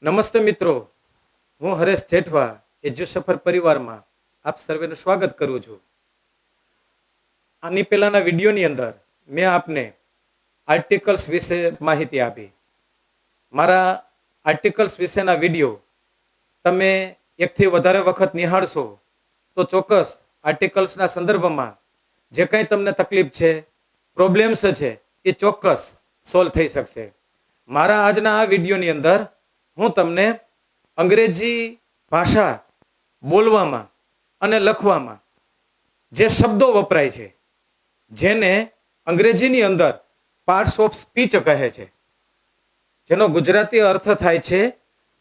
નમસ્તે મિત્રો, હું હરેશ જેઠવા એજ્યુસફર પરિવારમાં આપ સર્વેનું સ્વાગત કરું છું. આની પહેલાના વિડીયોની અંદર મેં આપને આર્ટિકલ્સ વિશે માહિતી આપી. મારા આર્ટિકલ્સ વિશેના વિડીયો તમે એકથી વધારે વખત નિહાળશો તો ચોક્કસ આર્ટિકલ્સના સંદર્ભમાં જે કંઈ તમને તકલીફ છે, પ્રોબ્લેમ્સ છે, એ ચોક્કસ સોલ્વ થઈ શકશે. મારા આજના આ વિડીયોની અંદર હું તમને અંગ્રેજી ભાષા બોલવામાં અને લખવામાં જે શબ્દો વપરાય છે, જેને અંગ્રેજીની અંદર પાર્ટ્સ ઓફ સ્પીચ કહે છે, જેનો ગુજરાતી અર્થ થાય છે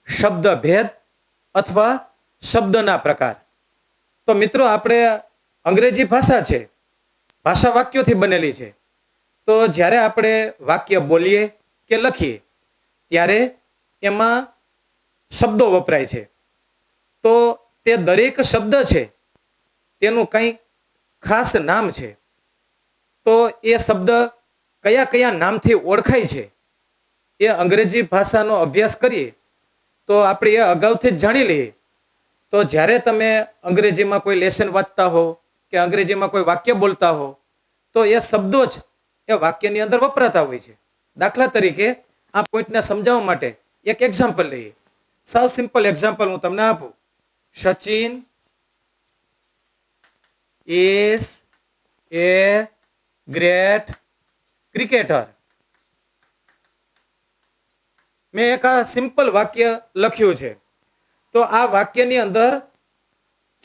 શબ્દ ભેદ અથવા શબ્દના પ્રકાર. તો મિત્રો, આપણે અંગ્રેજી ભાષા છે, ભાષા વાક્યોથી બનેલી છે. તો જ્યારે આપણે વાક્ય બોલીએ કે લખીએ ત્યારે એમાં શબ્દો વપરાય છે. તો તે દરેક શબ્દ છે તેનું કંઈ ખાસ નામ છે. તો એ શબ્દ કયા કયા નામથી ઓળખાય છે એ અંગ્રેજી ભાષાનો અભ્યાસ કરીએ તો આપણે એ અગાઉથી જ જાણી લઈએ. તો જ્યારે તમે અંગ્રેજીમાં કોઈ લેસન વાંચતા હો કે અંગ્રેજીમાં કોઈ વાક્ય બોલતા હો તો એ શબ્દો જ એ વાક્યની અંદર વપરાતા હોય છે. દાખલા તરીકે આ પોઈન્ટને સમજાવવા માટે એક એક્ઝામ્પલ લઈએ. સાવ સિમ્પલ એક્ઝામ્પલ હું તમને આપું. Sachin is A great cricketer. મેં એક આ સિમ્પલ વાક્ય લખ્યું છે. તો આ વાક્યની અંદર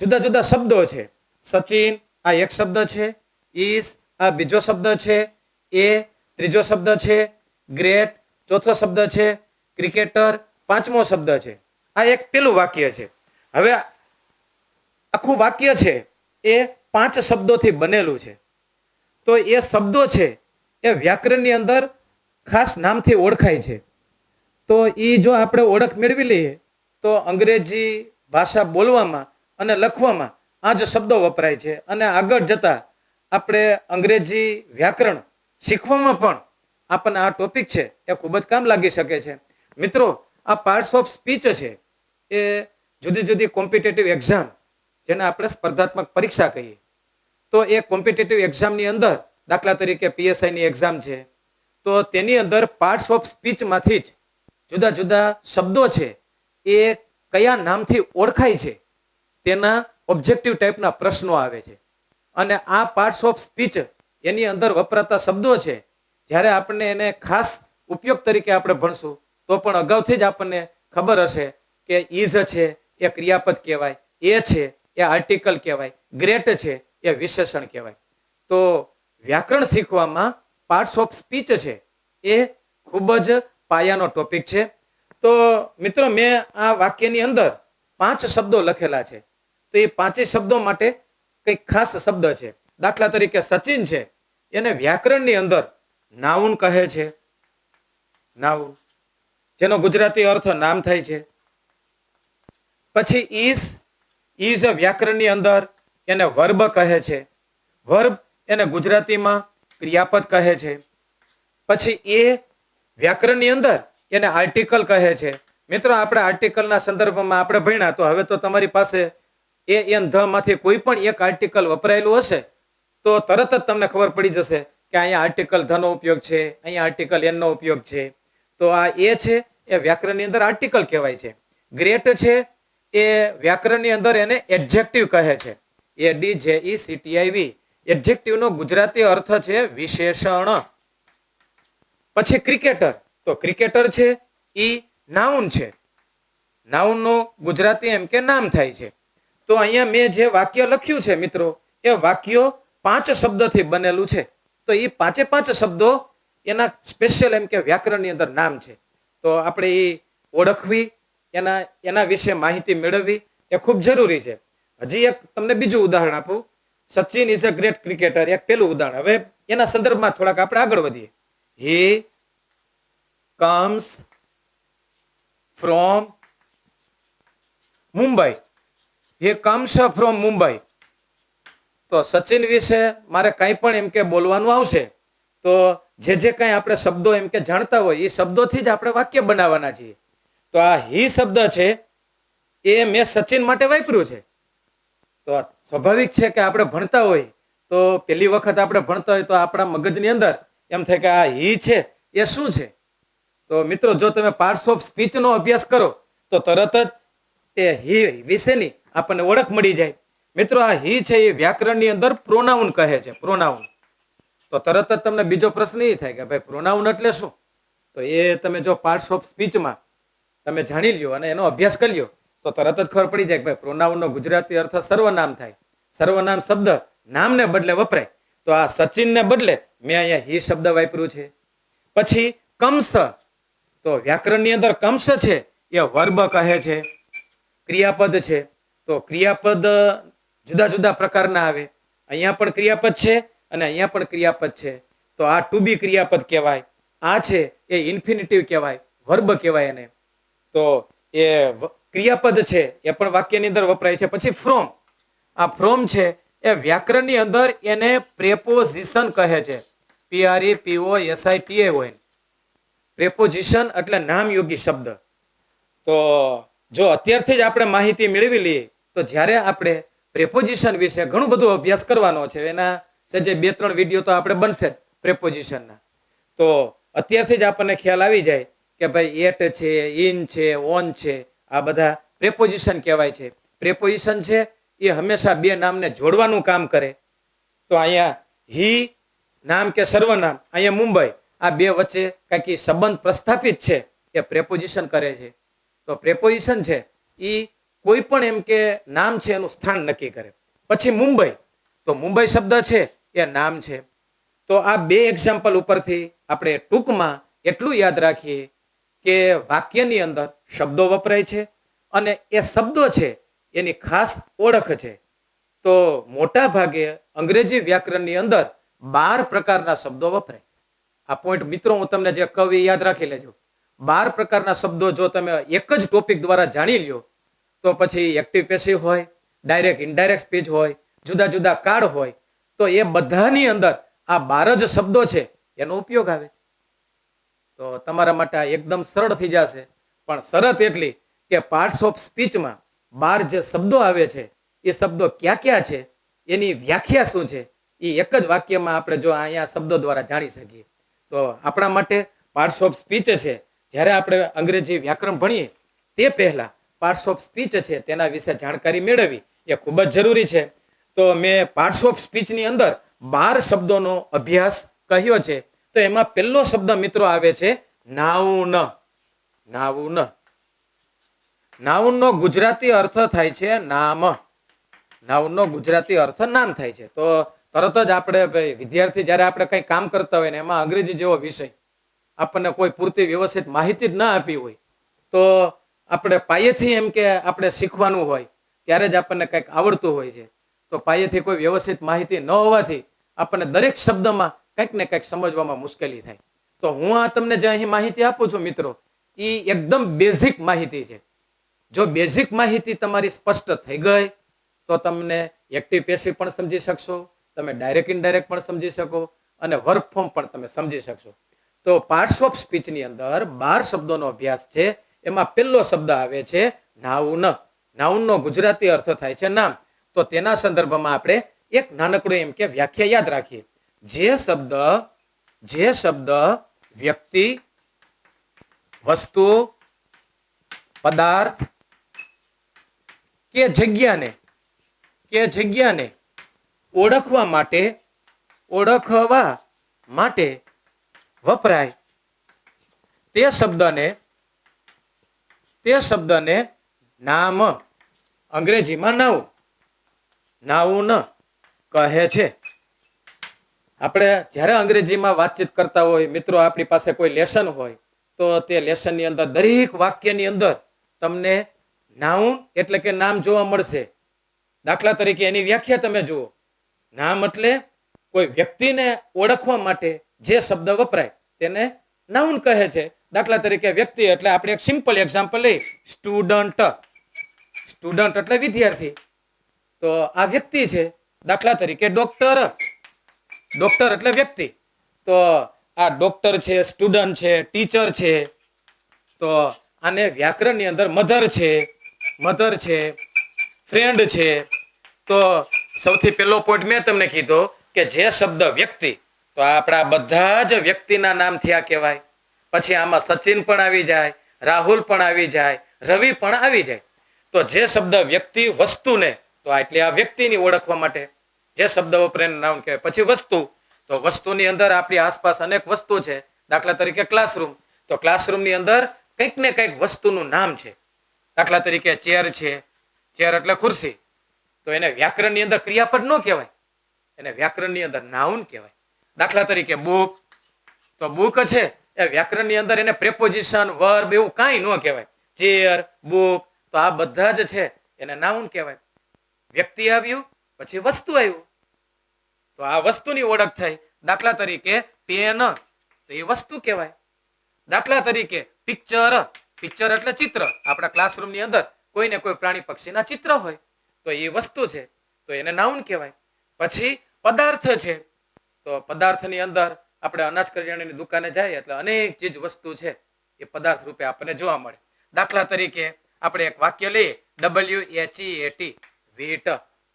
જુદા જુદા શબ્દો છે. સચિન આ એક શબ્દ છે, ઇઝ આ બીજો શબ્દ છે, એ ત્રીજો શબ્દ છે, ગ્રેટ ચોથો શબ્દ છે, ક્રિકેટર પાંચમો શબ્દ છે. આ એક પેલું વાક્ય છે. હવે આખું વાક્ય છે એ 5 શબ્દોથી બનેલું છે. તો એ શબ્દો છે એ વ્યાકરણની અંદર ખાસ નામથી ઓળખાય છે. તો એ જો આપણે ઓળખ મેળવી લઈએ તો અંગ્રેજી ભાષા બોલવામાં અને લખવામાં આ જ શબ્દો વપરાય છે. અને આગળ જતા આપણે અંગ્રેજી વ્યાકરણ શીખવામાં પણ આપણને આ ટોપિક છે એ ખૂબ જ કામ લાગી શકે છે. મિત્રો, આ પાર્ટ્સ ઓફ સ્પીચ છે એ જુદી જુદી કોમ્પિટેટિવ એક્ઝામ, જેને આપણે સ્પર્ધાત્મક પરીક્ષા કહીએ, તો એ કોમ્પિટેટિવ એક્ઝામની અંદર દાખલા તરીકે પીએસઆઈની એક્ઝામ છે, તો તેની અંદર પાર્ટ્સ ઓફ સ્પીચમાંથી જ જુદા જુદા શબ્દો છે એ કયા નામથી ઓળખાય છે તેના ઓબ્જેક્ટિવ ટાઈપના પ્રશ્નો આવે છે. અને આ પાર્ટ્સ ઓફ સ્પીચ એની અંદર વપરાતા શબ્દો છે, જ્યારે આપણને એને ખાસ ઉપયોગ તરીકે આપણે ભણશું તો પણ અગાઉથી જ આપણને ખબર હશે કે ઇઝ છે એ ક્રિયાપદ કહેવાય, એ છે એ આર્ટિકલ કહેવાય, ગ્રેટ છે એ વિશેષણ કહેવાય. તો વ્યાકરણ શીખવામાં પાર્ટ્સ ઓફ સ્પીચ છે એ ખૂબ જ પાયાનો ટોપિક છે. તો મિત્રો, મેં આ વાક્યની અંદર 5 શબ્દો લખેલા છે. તો એ 5 શબ્દો માટે કંઈક ખાસ શબ્દ છે. દાખલા તરીકે સચિન છે એને વ્યાકરણની અંદર નાઉન કહે છે. નાઉન, જેનો ગુજરાતી અર્થ નામ થાય છે. પછી ઇઝ વ્યાકરણની અંદર એને વર્બ કહે છે. વર્બ એને ગુજરાતીમાં ક્રિયાપદ કહે છે. પછી એ વ્યાકરણની અંદર એને આર્ટિકલ કહે છે. મિત્રો, આપણે આર્ટિકલના સંદર્ભમાં આપણે ભણ્યા, તો હવે તો તમારી પાસે એ એન ધ માંથી કોઈ પણ એક આર્ટિકલ વપરાયેલું હશે તો તરત જ તમને ખબર પડી જશે કે અહીંયા આર્ટિકલ ધ નો ઉપયોગ છે, અહીંયા આર્ટિકલ એન નો ઉપયોગ છે. તો આ એ છે એ વ્યાકરણની અંદર આર્ટિકલ કહેવાય છે. ગ્રેટ છે એ વ્યાકરણની અંદર એને એડજેક્ટિવ કહે છે. ADJECTIV. એડજેક્ટિવનો ગુજરાતી અર્થ છે વિશેષણ. પછી ક્રિકેટર, તો ક્રિકેટર છે એ નાઉન છે. નાઉનનો ગુજરાતી એમ કે નામ થાય છે. તો અહીંયા મેં જે વાક્ય લખ્યું છે મિત્રો, એ વાક્યો 5 શબ્દથી બનેલું છે. તો એ 5 શબ્દો એના સ્પેશિયલ એમ કે વ્યાકરણની અંદર નામ છે. તો આપણે એ ઓળખવી, એના વિશે માહિતી મેળવવી એ ખૂબ જરૂરી છે. હજી એક તમને બીજું ઉદાહરણ આપું. Sachin is a great cricketer, એક પેલું ઉદાહરણ. હવે એના સંદર્ભમાં થોડાક આપણે આગળ વધીએ. He comes from Mumbai. He comes from Mumbai. તો સચિન વિશે મારે કંઈ પણ એમ કે બોલવાનું આવશે તો જે કંઈ આપણે શબ્દો એમ કે જાણતા હોય એ શબ્દોથી જ આપણે વાક્ય બનાવવાના છીએ. તો આ હી શબ્દ છે એ મેં સચિન માટે વાપર્યું છે. તો સ્વાભાવિક છે કે આપણે ભણતા હોય તો પહેલી વખત આપણે ભણતા હોય તો આપણા મગજની અંદર એમ થાય કે આ હી છે એ શું છે. તો મિત્રો જો તમે પાર્ટ્સ ઓફ સ્પીચ નો અભ્યાસ કરો તો તરત જ તે હી વિશેની આપણને ઓળખ મળી જાય. મિત્રો આ હી છે એ વ્યાકરણની અંદર પ્રોનાઉન કહે છે, પ્રોનાઉન. તો તરત જ તમને બીજો પ્રશ્ન એ થાય કે ભાઈ પ્રોનાઉન એટલે શું? તો એ તમે જો પાર્ટ્સ ઓફ સ્પીચમાં તમે જાણી લ્યો અને એનો અભ્યાસ કરી લ્યો તો તરત જ ખબર પડી જાય કે ભાઈ પ્રોનાઉનનો ગુજરાતી અર્થ સર્વનામ થાય. સર્વનામ શબ્દ નામને બદલે વપરાય. તો આ સચિનને બદલે મેં અહીંયા હી શબ્દ વાપર્યું છે. પછી કંસ, તો વ્યાકરણની અંદર કંસ છે એ વર્બ કહે છે, ક્રિયાપદ છે. તો ક્રિયાપદ જુદા જુદા પ્રકારના આવે. અહીંયા પણ ક્રિયાપદ છે અને અહીંયા પણ ક્રિયાપદ છે. તો આ ટુ બી ક્રિયાપદ કહેવાય. આ છે એ ઇન્ફિનિટિવ કહેવાય, વર્બ કહેવાય એને. તો એ ક્રિયાપદ છે એ પણ વાક્યની અંદર વપરાય છે. પછી ફ્રોમ, આ ફ્રોમ છે એ વ્યાકરણની અંદર એને પ્રેપોઝિશન કહે છે. PREPOSITION, પ્રેપોઝિશન એટલે નામયોગી શબ્દ. તો જો અત્યારથી જ આપણે માહિતી મેળવી લઈએ તો જ્યારે આપણે પ્રેપોઝિશન વિશે ઘણું બધું અભ્યાસ કરવાનો છે. એના સજે 2-3 વિડીયો તો આપણે બનશે જ પ્રેપોઝિશનના. તો અત્યારથી જ આપણને ખ્યાલ આવી જાય કે ભાઈ એટ છે, ઇન છે, ઓન છે, આ બધા પ્રેપોઝિશન કહેવાય છે. પ્રેપોઝિશન છે એ હંમેશા બે નામને જોડવાનું કામ કરે. તો અહીંયા હી નામ કે સર્વનામ, અહીંયા મુંબઈ, આ બે વચ્ચે કંઈક સંબંધ પ્રસ્થાપિત છે એ પ્રેપોઝિશન કરે છે. તો પ્રેપોઝિશન છે એ કોઈ પણ એમ કે નામ છે એનું સ્થાન નક્કી કરે. પછી મુંબઈ, તો મુંબઈ શબ્દ છે એ નામ છે. તો આ બે એક્ઝામ્પલ ઉપરથી આપણે ટૂંકમાં એટલું યાદ રાખીએ કે વાક્યની અંદર શબ્દો વપરાય છે અને એ શબ્દો છે એની ખાસ ઓળખ છે. તો મોટા ભાગે અંગ્રેજી વ્યાકરણની અંદર 12 પ્રકારના શબ્દો વપરાય છે. આ પોઈન્ટ મિત્રો હું તમને જે કહું એ યાદ રાખી લેજો. 12 પ્રકારના શબ્દો જો તમે એક જ ટોપિક દ્વારા જાણી લ્યો તો પછી એક્ટિવ પેસિવ હોય, ડાયરેક્ટ ઇનડાયરેક્ટ સ્પીચ હોય, જુદા જુદા કાળ હોય, તો એ બધાની અંદર આ 12 જ શબ્દો છે એનો ઉપયોગ આવે. તો તમારા માટે આ એકદમ સરળ થઈ જશે. પણ શરત એટલી કે પાર્ટ્સ ઓફ સ્પીચમાં 12 જે શબ્દો આવે છે એ શબ્દો ક્યાં ક્યાં છે, એની વ્યાખ્યા શું છે, એ એક જ વાક્યમાં આપણે જો અહીંયા શબ્દો દ્વારા જાણી શકીએ. તો આપણા માટે પાર્ટ્સ ઓફ સ્પીચ છે, જ્યારે આપણે અંગ્રેજી વ્યાકરણ ભણીએ તે પહેલા પાર્ટ્સ ઓફ સ્પીચ છે તેના વિશે જાણકારી મેળવવી એ ખૂબ જ જરૂરી છે. તો મેં પાર્ટ્સ ઓફ સ્પીચની અંદર 12 શબ્દોનો અભ્યાસ કહ્યો છે. તો એમાં પહેલો શબ્દ મિત્રો આવે છે નાઉન. નાઉન, નાઉનનો ગુજરાતી અર્થ થાય છે નામ. નાઉનનો ગુજરાતી અર્થ નામ થાય છે. તો તરત જ આપણે વિદ્યાર્થી જ્યારે આપણે કંઈ કામ કરતા હોય ને એમાં અંગ્રેજી જેવો વિષય આપણને કોઈ પૂરતી વ્યવસ્થિત માહિતી જ ના આપી હોય તો આપણે પાયેથી એમ કે આપણે શીખવાનું હોય ત્યારે જ આપણને કંઈક આવડતું હોય છે. તો પાયેથી કોઈ વ્યવસ્થિત માહિતી ન હોવાથી આપણને દરેક શબ્દમાં કંઈક ને કંઈક સમજવામાં મુશ્કેલી થાય. તો હું આ તમને જે અહીં માહિતી આપું છું મિત્રો એ એકદમ બેઝિક માહિતી છે. જો બેઝિક માહિતી તમારી સ્પષ્ટ થઈ ગઈ તો તમને એક્ટિવ પેસિવ પણ સમજી શકશો, તમે ડાયરેક્ટ ઇનડાયરેક્ટ પણ સમજી શકો અને વર્બ ફોર્મ પણ તમે સમજી શકશો. તો પાર્ટ્સ ઓફ સ્પીચની અંદર 12 શબ્દોનો અભ્યાસ છે. એમાં પહેલો શબ્દ આવે છે નાઉન. નાઉનનો ગુજરાતી અર્થ થાય છે નામ. તો તેના સંદર્ભમાં આપણે એક નાનકડું એમ કે વ્યાખ્યા યાદ રાખીએ. જે શબ્દ વ્યક્તિ, વસ્તુ, પદાર્થ કે જગ્યાને ઓળખવા માટે વપરાય તે શબ્દને નામ, અંગ્રેજીમાં નાઉન કહે છે. આપણે જ્યારે અંગ્રેજીમાં વાતચીત કરતા હોય મિત્રો, આપણી પાસે કોઈ લેસન હોય તો તે લેસનની અંદર દરેક વાક્યની અંદર તમને નાઉન એટલે કે નામ જોવા મળશે. દાખલા તરીકે એની વ્યાખ્યા તમે જુઓ. નામ એટલે કોઈ વ્યક્તિને ઓળખવા માટે જે શબ્દ વપરાય તેને નાઉન કહે છે. દાખલા તરીકે વ્યક્તિ એટલે આપણે એક સિમ્પલ એક્ઝામ્પલ લઈ, સ્ટુડન્ટ. સ્ટુડન્ટ એટલે વિદ્યાર્થી, તો આ વ્યક્તિ છે. દાખલા તરીકે ડોક્ટર. ડોક્ટર એટલે વ્યક્તિ, તો આ ડોક્ટર છે, સ્ટુડન્ટ છે, ટીચર છે. તો આને વ્યાકરણની અંદર મધર છે, ફ્રેન્ડ છે. તો સૌથી પહેલો પોઈન્ટ મેં તમને કીધો કે જે શબ્દ વ્યક્તિ, તો આપણા બધા જ વ્યક્તિના નામ થયા કહેવાય. પછી આમાં સચિન પણ આવી જાય, રાહુલ પણ આવી જાય, રવિ પણ આવી જાય. તો જે શબ્દ વ્યક્તિ વસ્તુને, તો એટલે આ વ્યક્તિની ઓળખવા માટે જે શબ્દ વપરાય નામ કહેવાય. પછી વસ્તુ, તો વસ્તુની અંદર આપણી આસપાસ અનેક વસ્તુ છે. દાખલા તરીકે ક્લાસરૂમ, તો ક્લાસરૂમની અંદર કંઈક ને કંઈક વસ્તુનું નામ છે. દાખલા તરીકે ચેર છે, ચેર એટલે ખુરશી, તો એને વ્યાકરણની અંદર ક્રિયાપદ ન કહેવાય, એને વ્યાકરણની અંદર નાઉન કહેવાય. દાખલા તરીકે બુક, તો બુક છે એ વ્યાકરણની અંદર એને પ્રેપોઝિશન, વર્બ એવું કાંઈ ન કહેવાય. ચેર, બુક, તો આ બધા જ છે એને નાઉન કહેવાય. વ્યક્તિ આવ્યું, પછી વસ્તુ આવ્યું, તો આ વસ્તુની ઓળખ થઈ. દાખલા તરીકે પેન, તો એ વસ્તુ કહેવાય. દાખલા તરીકે પિક્ચર, પિક્ચર એટલે ચિત્ર. આપણા ક્લાસરૂમની અંદર કોઈને કોઈ પ્રાણી પક્ષીના ચિત્ર હોય, તો એ વસ્તુ છે, તો એને નાઉન કહેવાય. પછી પદાર્થ છે, તો પદાર્થની અંદર આપણે અનાજ કરિયાણાની દુકાને જાય એટલે અનેક ચીજ વસ્તુ છે એ પદાર્થ રૂપે આપણને જોવા મળે. દાખલા તરીકે આપણે એક વાક્ય લઈએ, WHEAT, વીટ,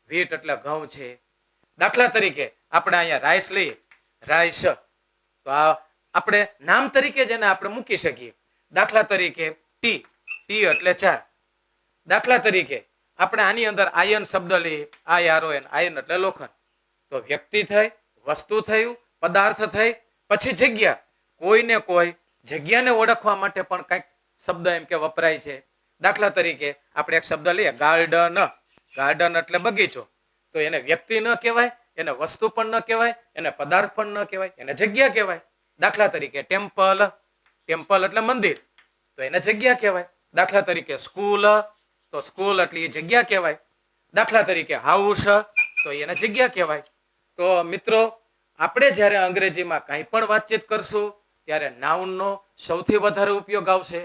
વીટ એટલે ઘઉં છે. દાખલા તરીકે આપણે અહીંયા રાઈસ લઈએ, રાઈસ, તો આ આપણે નામ તરીકે જેને આપણે મૂકી શકીએ. દાખલા તરીકે ટી, ટી એટલે ચા. દાખલા તરીકે આપણે આની અંદર આયન શબ્દ લઈએ, IRON, આયન એટલે લોખંડ. તો વ્યક્તિ થઈ, વસ્તુ થયું, પદાર્થ થઈ, પછી જગ્યા. કોઈને કોઈ જગ્યાને ઓળખવા માટે પણ કંઈક શબ્દ એમ કે વપરાય છે. દાખલા તરીકે આપણે એક શબ્દ લઈએ, ગાર્ડન, ગાર્ડન એટલે બગીચો, તો એને વ્યક્તિ ન કહેવાય, એને વસ્તુ પણ ન કહેવાય, એને પદાર્થ પણ ન કહેવાય, એને જગ્યા કહેવાય. દાખલા તરીકે ટેમ્પલ, ટેમ્પલ એટલે મંદિર, તો એને જગ્યા કહેવાય. દાખલા તરીકે સ્કૂલ, તો સ્કૂલ એટલે એ જગ્યા કહેવાય. દાખલા તરીકે હાઉસ, તો એને જગ્યા કહેવાય. તો મિત્રો, આપણે જ્યારે અંગ્રેજીમાં કંઈ પણ વાતચીત કરશું ત્યારે નાઉનનો સૌથી વધારે ઉપયોગ આવશે.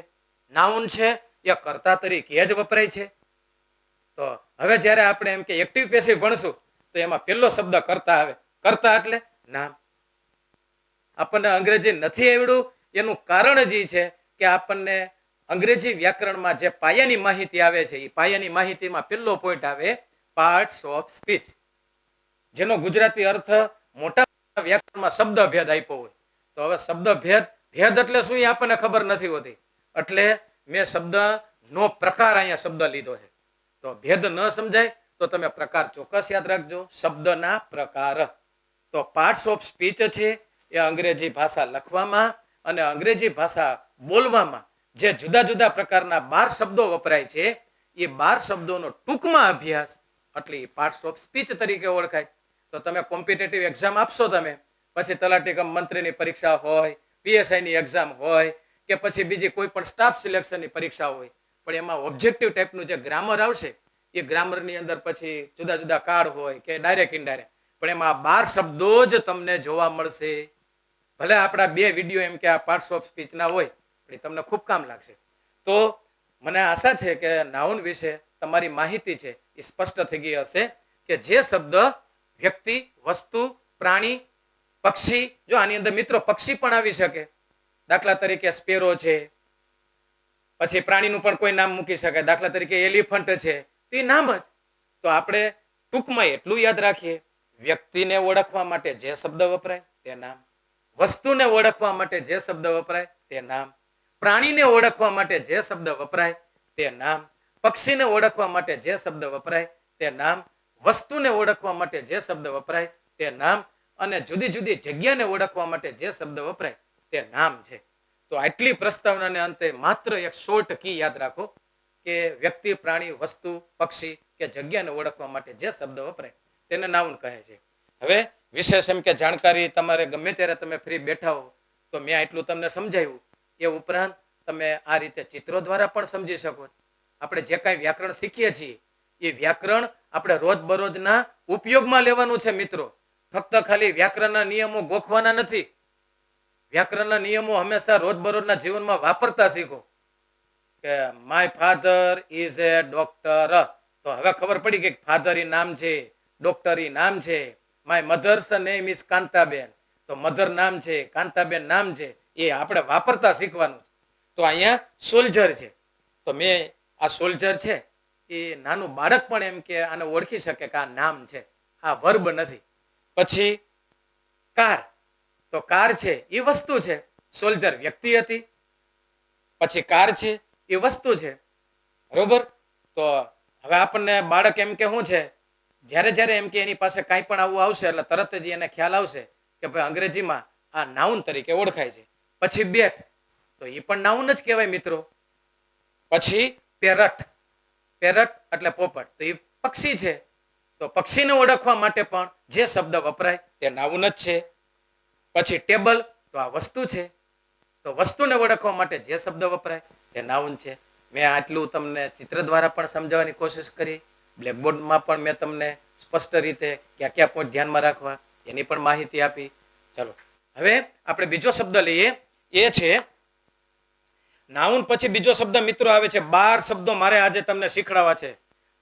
નાઉન છે એ કર્તા તરીકે જ વપરાય છે. તો હવે જ્યારે આપણે એમ કે એક્ટિવ પેસિવ ભણશું તો એમાં પહેલો શબ્દ કર્તા આવે. કર્તા એટલે નામ. આપણને અંગ્રેજી નથી આવડ્યું એનું કારણ જ છે કે આપણને અંગ્રેજી વ્યાકરણમાં જે પાયાની માહિતી આવે છે એ પાયાની માહિતીમાં પહેલો પોઈન્ટ આવે પાર્ટ્સ ઓફ સ્પીચ, જેનો ગુજરાતી અર્થ મોટા વ્યાકરણમાં શબ્દ ભેદ આપ્યો હોય. તો હવે શબ્દ ભેદ, ભેદ એટલે શું એ આપણને ખબર નથી હોતી, એટલે મેં શબ્દ નો પ્રકાર અહીંયા શબ્દ લીધો છે. તો ભેદ ન સમજાય તો તમે પ્રકાર ચોક્કસ યાદ રાખજો, શબ્દના પ્રકાર. તો પાર્ટ્સ ઓફ સ્પીચ છે એ અંગ્રેજી ભાષા લખવામાં અને અંગ્રેજી ભાષા બોલવામાં જે જુદા જુદા પ્રકારના 12 શબ્દો વપરાય છે એ 12 શબ્દોનો ટૂંકમાં અભ્યાસ એટલે પાર્ટ્સ ઓફ સ્પીચ તરીકે ઓળખાય. તો તમે કોમ્પિટિટિવ એક્ઝામ આપશો, તમે પછી તલાટી કમ મંત્રીની પરીક્ષા હોય, PSI ની એક્ઝામ હોય કે પછી બીજી કોઈ પણ સ્ટાફ સિલેક્શનની પરીક્ષા હોય, પણ એમાં ઓબ્જેક્ટિવ ટાઈપનું જે ગ્રામર આવશે એ ગ્રામરની અંદર પછી જુદા જુદા કાર્ડ હોય કે ડાયરેક્ટ ઇનડાયરેક્ટ, પણ એમાં 12 શબ્દો જ તમને જોવા મળશે. ભલે આપણા 2 વિડીયો એમ કે આ પાર્ટ્સ ઓફ સ્પીચના હોય પણ તમને ખૂબ કામ લાગશે. તો મને આશા છે કે નાઉન વિશે તમારી માહિતી છે એ સ્પષ્ટ થઈ ગઈ હશે કે જે શબ્દ વ્યક્તિ, વસ્તુ, પ્રાણી, પક્ષી, જો આની અંદર મિત્રો પક્ષી પણ આવી શકે. દાખલા તરીકે સ્પેરો છે, પછી પ્રાણીનું પણ કોઈ નામ મૂકી શકાય. દાખલા તરીકે એલિફન્ટ છે, તે નામ જ. તો આપણે ટૂંકમાં એટલું યાદ રાખીએ, વ્યક્તિને ઓળખવા માટે જે શબ્દ વપરાય તે નામ, વસ્તુને ઓળખવા માટે જે શબ્દ વપરાય તે નામ, પ્રાણીને ઓળખવા માટે જે શબ્દ વપરાય તે નામ, પક્ષીને ઓળખવા માટે જે શબ્દ વપરાય તે નામ, વસ્તુને ઓળખવા માટે જે શબ્દ વપરાય તે નામ, અને જુદી જુદી જગ્યાને ઓળખવા માટે જે શબ્દ વપરાય તે નામ છે. તો આટલી પ્રસ્તાવનાને અંતે માત્ર એક શોર્ટ કી યાદ રાખો કે વ્યક્તિ, પ્રાણી, વસ્તુ, પક્ષી કે જગ્યાને ઓળખવા માટે જે શબ્દ વપરાય તેને નાઉન કહે છે. હવે વિશેષ એમ કે જાણકારી તમારે ગમે ત્યારે તમે ફ્રી બેઠા હો તો મેં આટલું તમને સમજાવ્યું. એ ઉપરાંત તમે આ રીતે ચિત્રો દ્વારા પણ સમજી શકો. આપણે જે કાંઈ વ્યાકરણ શીખીએ છીએ એ વ્યાકરણ આપણે રોજબરોજના ઉપયોગમાં લેવાનું છે મિત્રો. ફક્ત ખાલી વ્યાકરણના નિયમો ગોખવાના નથી. વ્યાકરણના નિયમો હંમેશા રોજબરોજના જીવનમાં વાપરતા શીખો. કે my father is A doctor, તો હવે ખબર પડી કે ફાધર ઈ નામ છે, ડોક્ટર ઈ નામ છે. My mother's name is Kantaben, તો મધર નામ છે, કાંતાબેન નામ છે. એ આપણે વાપરતા શીખવાનું. તો અહીંયા સોલ્જર છે. તો મેં આ સોલ્જર છે એ નાનું બાળક પણ એમ કે આને ઓળખી શકે કે આ નામ છે, આ વર્બ નથી. પછી કાર, તો કાર છે એ વસ્તુ છે, સોલ્જર વ્યક્તિ હતી. પછી કાર છે એ વસ્તુ છે, બરોબર. તો હવે આપણને બાળક એમ કે શું છે, જ્યારે એમ કે એની પાસે કાંઈ પણ આવું આવશે એટલે તરત જ એને ખ્યાલ આવશે કે ભાઈ અંગ્રેજીમાં આ નાઉન તરીકે ઓળખાય છે. પછી બેટ, તો એ પણ નાઉન જ કહેવાય મિત્રો. પછી પેરટ, પેરટ એટલે પોપટ, તો એ પક્ષી છે. તો પક્ષીને ઓળખવા માટે પણ જે શબ્દ વપરાય તે નાઉન જ છે. પછી ટેબલ, તો આ વસ્તુ છે, તો વસ્તુને ઓળખવા માટે જે શબ્દ વપરાય તે નાઉન છે. મેં આટલું તમને ચિત્ર દ્વારા પણ સમજાવવાની કોશિશ કરી, બ્લેકબોર્ડમાં પણ મેં તમને સ્પષ્ટ રીતે ક્યાં ક્યાં પોઈન્ટ ધ્યાનમાં રાખવા એની પણ માહિતી આપી. ચાલો હવે આપણે બીજો શબ્દ લઈએ, એ છે નાઉન. પછી બીજો શબ્દ મિત્રો આવે છે, 12 શબ્દો મારે આજે તમને શીખડાવવા છે.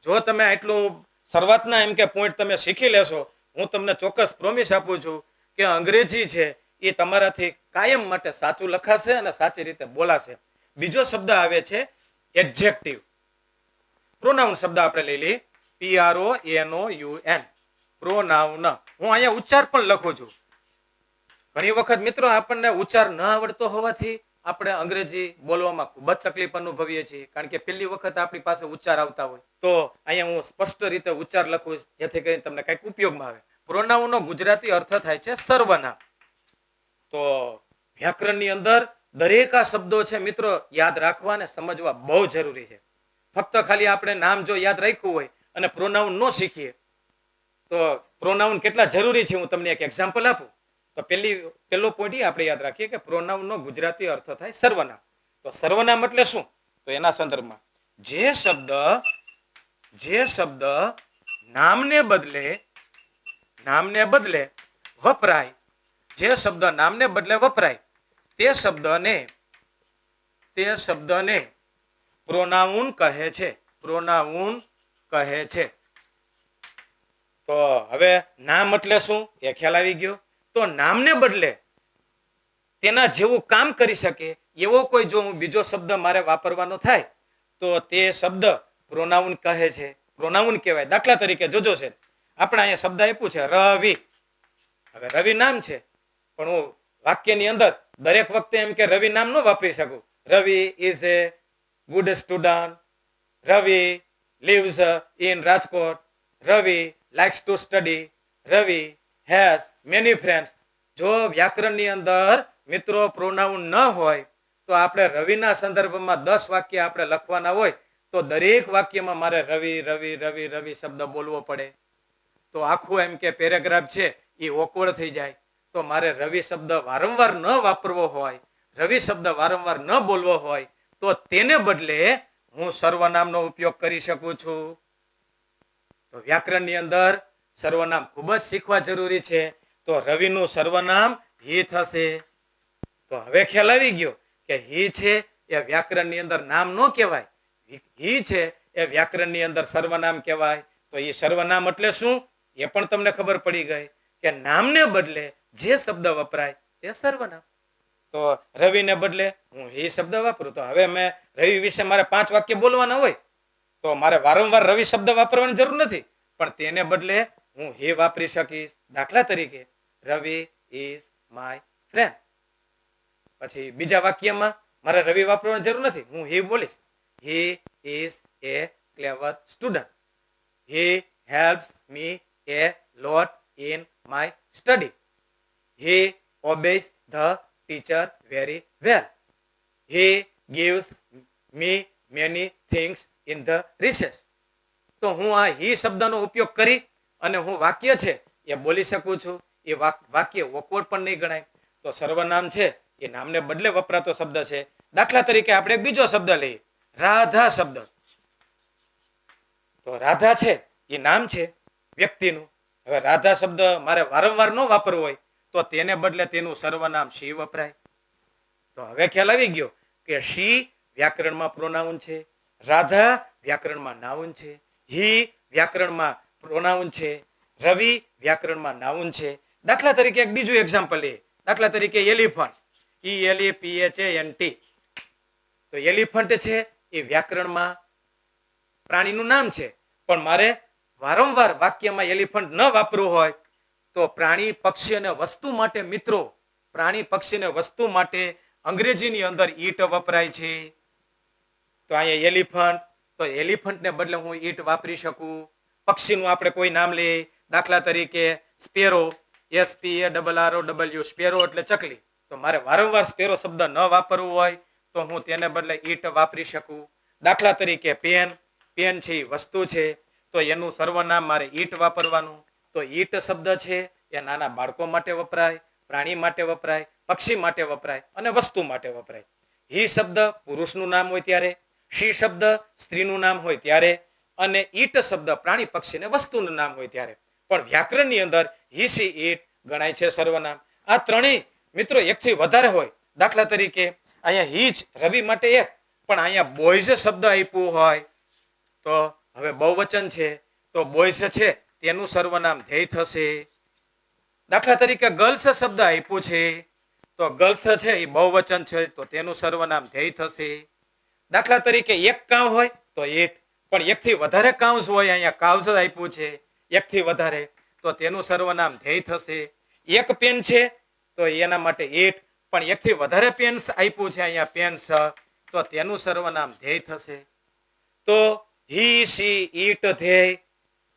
જો તમે આટલું શરૂઆતના એમ કે પોઈન્ટ તમે શીખી લેશો, હું તમને ચોક્કસ પ્રોમિસ આપું છું કે અંગ્રેજી છે એ તમારાથી કાયમ માટે સાચું લખાશે અને સાચી રીતે બોલાશે. બીજો શબ્દ આવે છે એડજેક્ટિવ. પ્રોનાઉન શબ્દ આપણે લઈ લઈએ, PRONOUN, પ્રોનાઉન. હું અહીંયા ઉચ્ચાર પણ લખું છું. ઘણી વખત મિત્રો આપણને ઉચ્ચાર ન આવડતો હોવાથી આપણે અંગ્રેજી બોલવામાં ખૂબ જ તકલીફ અનુભવીએ છીએ, કારણ કે પહેલી વખત આપણી પાસે ઉચ્ચાર આવતા હોય. તો અહીંયા હું સ્પષ્ટ રીતે ઉચ્ચાર લખું જેથી કરીને તમને કંઈક ઉપયોગમાં આવે. પ્રોનાઉનનો ગુજરાતી અર્થ થાય છે સર્વનામ. તો વ્યાકરણની અંદર દરેક આ શબ્દો છે મિત્રો યાદ રાખવા અને સમજવા બહુ જરૂરી છે. ફક્ત ખાલી આપણે નામ જો યાદ રાખ્યું હોય અને પ્રોનાઉન ન શીખીએ તો પ્રોનાઉન કેટલા જરૂરી છે હું તમને એક એક્ઝામ્પલ આપું. તો પહેલો પોઈન્ટ એ આપણે યાદ રાખીએ કે પ્રોનાઉનનો ગુજરાતી અર્થ થાય સર્વનામ. તો સર્વનામ એટલે શું? તો એના સંદર્ભમાં જે શબ્દ નામને બદલે વપરાય, જે શબ્દ નામને બદલે વપરાય તે શબ્દને પ્રોનાઉન કહે છે. પ્રોનાઉન કહે છે. તો હવે નામ એટલે શું એ ખ્યાલ આવી ગયો. તો નામને બદલે તેના જેવું કામ કરી શકે એવો કોઈ જો બીજો શબ્દ મારે વાપરવાનો થાય તો તે શબ્દ પ્રોનાઉન કહે છે, પ્રોનાઉન કહેવાય. દાખલા તરીકે જોજો છે, આપણે અહીંયા શબ્દ આપ્યું છે રવિ. હવે રવિ નામ છે, પણ હું વાક્યની અંદર દરેક વખતે એમ કે રવિ નામ ન વાપરી શકું. Ravi is a good student, Ravi lives in Rajkot, Ravi likes to study, Ravi has many friends. જો વ્યાકરણની અંદર મિત્રો પ્રોનાઉન ન હોય તો આપણે રવિના સંદર્ભમાં 10 વાક્ય આપણે લખવાના હોય તો દરેક વાક્યમાં મારે રવિ રવિ રવિ રવિ શબ્દ બોલવો પડે. તો આખું એમ કે પેરેગ્રાફ છે એ ઓકવર્ડ થઈ જાય. તો મારે રવિ શબ્દ વારંવાર ન વાપરવો હોય, રવિ શબ્દ વારંવાર ન બોલવો હોય તો તેને બદલે હું સર્વનામનો ઉપયોગ કરી શકું છું. તો વ્યાકરણની અંદર સર્વનામ ખૂબ જ શીખવા જરૂરી છે. તો રવિનું સર્વનામ હી થશે. તો હવે ખ્યાલ આવી ગયો કે હી છે એ વ્યાકરણની અંદર નામ ન કહેવાય, હી છે એ વ્યાકરણની અંદર સર્વનામ કહેવાય. તો એ સર્વનામ એટલે શું એ પણ તમને ખબર પડી ગઈ કે નામને બદલે જે શબ્દ વપરાય તે સર્વનામ. તો રવિને બદલે હું હી શબ્દ વાપરું. તો હવે મેં રવિ વિશે મારે 5 વાક્ય બોલવાના હોય તો મારે વારંવાર રવિ શબ્દ વાપરવાની જરૂર નથી, પણ તેને બદલે હું હી વાપરી શકીશ. દાખલા તરીકે રવિ ઇઝ માય ફ્રેન્ડ. પછી બીજા વાક્યમાં મારે રવિ વાપરવાની જરૂર નથી, હું હી બોલીશ. He is a clever student, he helps me a lot in my study, he obeys the teacher very well, he gives me many things in the recess. તો હું આ હી શબ્દનો ઉપયોગ કરી અને હું વાક્ય છે એ બોલી શકું છું. એ વાક્ય ઓકવર્ડ પણ નહીં ગણાય. તો સર્વનામ છે એ નામને બદલે વપરાતો શબ્દ છે. દાખલા તરીકે આપણે બીજો શબ્દ લઈએ, રાધા શબ્દ. તો રાધા છે એ નામ છે વ્યક્તિનું. હવે રાધા શબ્દ મારે વારંવાર ન વાપરવો હોય તો તેને બદલે તેનું સર્વનામ શી વપરાય. તો હવે ખ્યાલ આવી ગયો કે શી વ્યાકરણમાં પ્રોનાઉન છે, રાધા વ્યાકરણમાં નાઉન છે, હી વ્યાકરણમાં પ્રોનાઉન છે, રવિ વ્યાકરણમાં નાઉન છે. દાખલા તરીકે એક બીજું એક્ઝામ્પલ લઈએ. દાખલા તરીકે એલિફન્ટ, ELEPHANT. તો એલિફન્ટ છે એ વ્યાકરણમાં પ્રાણીનું નામ છે, પણ મારે વારંવાર વાક્યમાં એલિફન્ટ ન વાપરવું હોય તો પ્રાણી પક્ષી અને વસ્તુ માટે મિત્રો, પ્રાણી પક્ષી અને વસ્તુ માટે અંગ્રેજીની અંદર ઈટ વપરાય છે. તો અહીંયા એલિફન્ટ, તો એલિફન્ટને બદલે હું ઈટ વાપરી શકું. પક્ષીનું આપણે કોઈ નામ લઈએ, દાખલા તરીકે સ્પેરો, SPARROW, સ્પેરો એટલે ચકલી. તો મારે વારંવાર સ્પેરો શબ્દ ન વાપરવું હોય તો હું તેને બદલે ઈટ વાપરી શકું. દાખલા તરીકે પેન, પેન છે એ વસ્તુ છે, તો એનું સર્વનામ મારે ઈટ વાપરવાનું. તો ઈટ શબ્દ છે એ નાના બાળકો માટે વપરાય, પ્રાણી માટે વપરાય, પક્ષી માટે વપરાય અને વસ્તુ માટે વપરાય. હી શબ્દ પુરુષનું નામ હોય ત્યારે, શી શબ્દ સ્ત્રીનું નામ હોય ત્યારે, અને ઈટ શબ્દ પ્રાણી પક્ષી અને વસ્તુનું નામ હોય ત્યારે. પણ વ્યાકરણની અંદર હી સી ઈટ ગણાય છે સર્વનામ. આ ત્રણેય મિત્રો એકથી વધારે હોય. દાખલા તરીકે અહીંયા હીજ રવિ માટે એક, પણ અહીંયા બોયઝ શબ્દ આપ્યું હોય તો હવે બહુવચન છે, તો બોયઝ છે તેનું સર્વનામ ધ્યેય થશે. દાખલા તરીકે ગર્લ્સ શબ્દ આપ્યું છે, તો ગર્લ્સ છે એ બહુવચન છે, તો તેનું સર્વનામ ધ્યેય થશે. દાખલા તરીકે એક કાવ હોય તો એક, પણ એકથી વધારે કાઉસ હોય, અહીંયા કાઉસ આપ્યું છે એકથી વધારે, તો તેનું સર્વનામ ધ્યેય થશે. એક પેન છે તો એના માટે એટ, પણ એકથી વધારે પેન્સ આપ્યું છે અહીંયા પેન્સ, તો તેનું સર્વનામ ધ્યેય થશે. તો હી સી ઈટ ધ્યેય,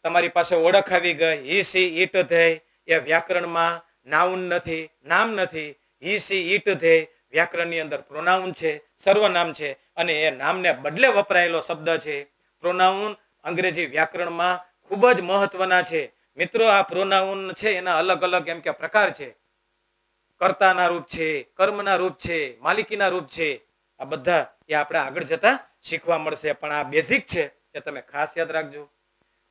તમારી પાસે ઓળખ આવી ગઈ. હી સી ઈટ ધ્યેય એ વ્યાકરણમાં નાઉન નથી, નામ નથી. હી સી ઈટ ધ્યેય વ્યાકરણની અંદર પ્રોનાઉન છે, સર્વનામ છે, અને એ નામને બદલે વપરાયેલો શબ્દ છે. પ્રોનાઉન અંગ્રેજી વ્યાકરણમાં ખૂબ જ મહત્વના છે મિત્રો. આ પ્રોનાઉન છે એના અલગ અલગ એમ કે પ્રકાર છે. કર્તાના રૂપ છે, કર્મના રૂપ છે, માલિકીના રૂપ છે. આ બધા એ આપણે આગળ જતા શીખવા મળશે, પણ આ બેઝિક છે એ તમે ખાસ યાદ રાખજો.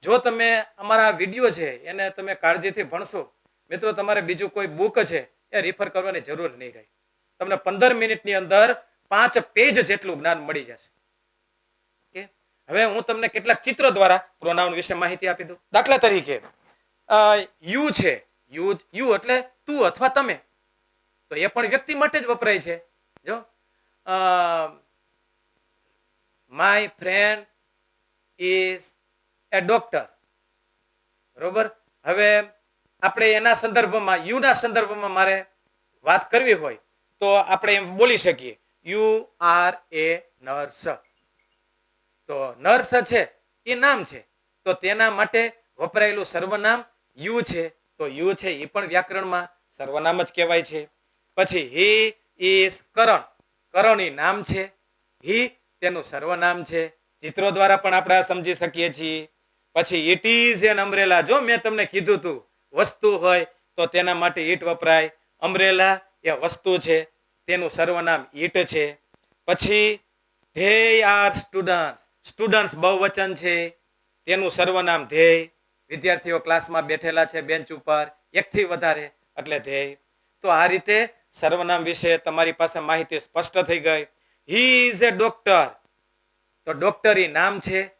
જો તમે અમારા વિડીયો છે એને તમે કાળજીથી ભણશો મિત્રો, તમારે બીજું કોઈ બુક છે એ રિફર કરવાની જરૂર નહીં રહે. તમને 15 મિનિટની અંદર 5 પેજ જેટલું જ્ઞાન મળી જશે. હવે હું તમને કેટલાક ચિત્રો દ્વારા પ્રોનાઉન વિશે માહિતી આપી દઉં. દાખલા તરીકે યુ છે, યુ એટલે તું અથવા તમે, તો એ પણ વ્યક્તિ માટે જ વપરાય છે. જો my friend is A doctor, બરોબર. હવે આપણે એના સંદર્ભમાં, યુના સંદર્ભમાં મારે વાત કરવી હોય તો આપણે એમ બોલી શકીએ યુ આર એ નર્સ. તો નર્સ છે એ નામ છે, તો તેના માટે વપરાયેલું સર્વનામ યુ છે, તો યુ છે એ પણ વ્યાકરણમાં સર્વનામ જ કહેવાય છે. પછી હી ઇઝ કરણ, કરણ એ નામ છે, હી તેનું સર્વનામ છે. ચિત્રો દ્વારા પણ આપણે સમજી શકીએ છીએ. પછી ઇટ ઇઝ એન અમ્બ્રેલા, જો મેં તમને કીધું તું વસ્તુ હોય તો તેના માટે ઈટ વપરાય. અમ્બ્રેલા એ વસ્તુ છે, તેનું સર્વનામ ઈટ છે. પછી ધેય આર સ્ટુડન્ટ્સ, સ્ટુડન્ટ્સ બહુવચન છે, તેનું સર્વનામ ધ્યેય. વિદ્યાર્થીઓ ક્લાસમાં બેઠેલા છે બેન્ચ ઉપર, એકથી વધારે એટલે ધ્યેય. તો આ રીતે સર્વનામ વિશે તમારી પાસે માહિતી સ્પષ્ટ થઈ ગઈ. હી ઇઝ એ ડોક્ટર, તો ડોક્ટર એ નામ છે,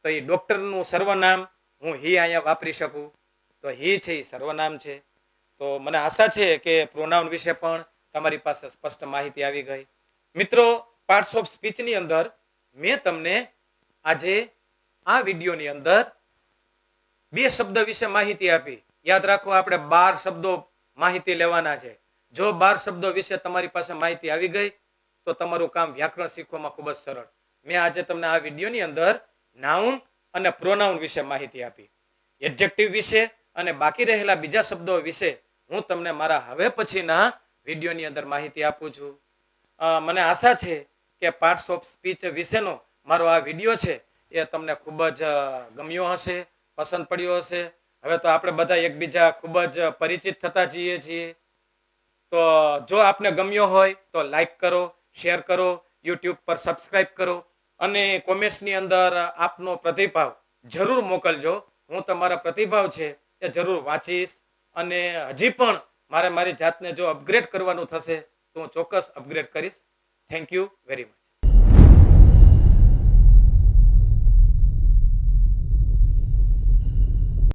તો એ ડોક્ટરનું સર્વનામ હું હી અહીંયા વાપરી શકું, તો હી છે એ સર્વનામ છે. તો મને આશા છે કે પ્રોનાઉન વિશે પણ તમારી પાસે સ્પષ્ટ માહિતી આવી ગઈ. મિત્રો, પાર્ટ્સ ઓફ સ્પીચની અંદર મેં તમને આજે આ વિડીયોની અંદર 2 શબ્દ વિશે માહિતી આપી. યાદ રાખો, આપણે 12 શબ્દો માહિતી લેવાના છે. જો 12 શબ્દો વિશે તમારી પાસે માહિતી આવી ગઈ તો તમારું કામ વ્યાકરણ શીખવામાં ખૂબ જ સરળ. મેં આજે તમને આ વિડીયોની અંદર નાઉન અને પ્રોનાઉન વિશે માહિતી આપી. એડજેક્ટિવ વિશે અને બાકી રહેલા બીજા શબ્દો વિશે હું તમને મારા હવે પછીના વિડીયોની અંદર માહિતી આપું છું. મને આશા છે કે પાર્ટ્સ ઓફ સ્પીચ વિશેનો મારો આ વિડીયો છે એ તમને ખૂબ જ ગમ્યો હશે, પસંદ પડ્યો હશે. હવે તો આપણે બધા એકબીજા ખૂબ જ પરિચિત થતા જઈએ છીએ. તો જો આપને ગમ્યો હોય તો લાઈક કરો, શેર કરો, યુટ્યુબ પર સબસ્ક્રાઇબ કરો અને કોમેન્ટ્સની અંદર આપનો પ્રતિભાવ જરૂર મોકલજો. હું તમારા પ્રતિભાવ છે એ જરૂર વાંચીશ અને હજી પણ મારે મારી જાતને જો અપગ્રેડ કરવાનું થશે તો હું ચોક્કસ અપગ્રેડ કરીશ. Thank you very much.